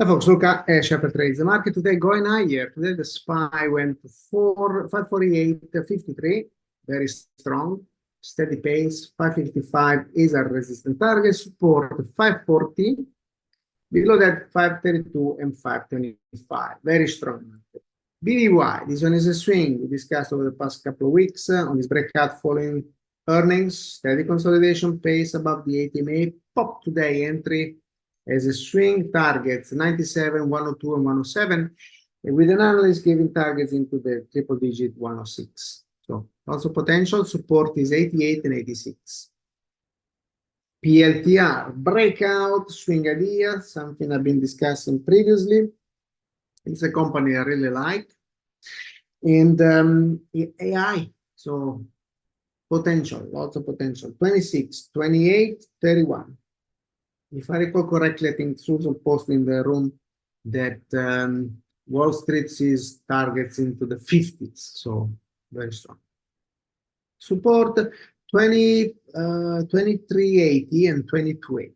Now, folks, look at SharperTrades. The market today going higher. Today, the SPY went to 548.53, very strong, steady pace. 555 is our resistance target, support 540. Below that, 532 and 525, very strong market. BBY, this one is a swing we discussed over the past couple of weeks on this breakout following earnings, steady consolidation pace above the 80 pop today entry as a swing targets 97, 102, and 107, and with an analyst giving targets into the triple digit 106. So also potential support is 88 and 86. PLTR, breakout, swing idea, something I've been discussing previously. It's a company I really like. And AI, so potential, lots of potential. 26, 28, 31. If I recall correctly, I think Susan posted in the room that Wall Street sees targets into the 50s, so very strong. Support 2380 and 2280.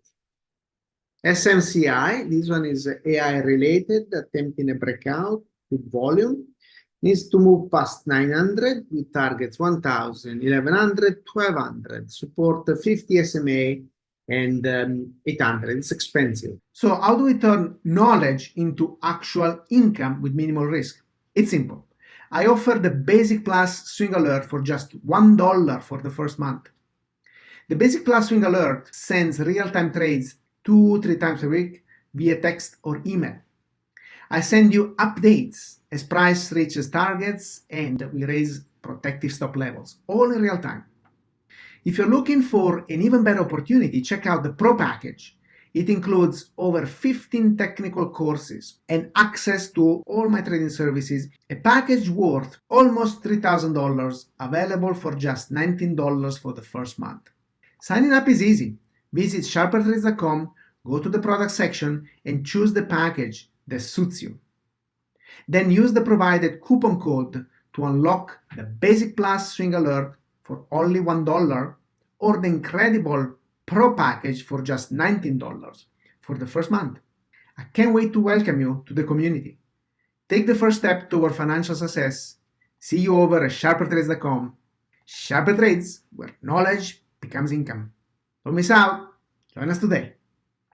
SMCI, this one is AI related, attempting a breakout with volume. Needs to move past 900 with targets 1000, 1100, 1200. Support 50 SMA and 800. It's expensive. So how do we turn knowledge into actual income with minimal risk? It's simple. I offer the Basic Plus Swing Alert for just $1 for the first month. The Basic Plus Swing Alert sends real-time trades 2-3 times a week via text or email. I send you updates as price reaches targets and we raise protective stop levels, all in real time. If you're looking for an even better opportunity, check out the Pro package. It includes over 15 technical courses and access to all my trading services, a package worth almost $3,000 available for just $19 for the first month. Signing up is easy. Visit SharperTrades.com, go to the product section and choose the package that suits you. Then use the provided coupon code to unlock the Basic Plus Swing Alert for only $1 or the incredible Pro package for just $19 for the first month. I can't wait to welcome you to the community. Take the first step toward financial success. See you over at SharperTrades.com. SharperTrades, where knowledge becomes income. Don't miss out. Join us today.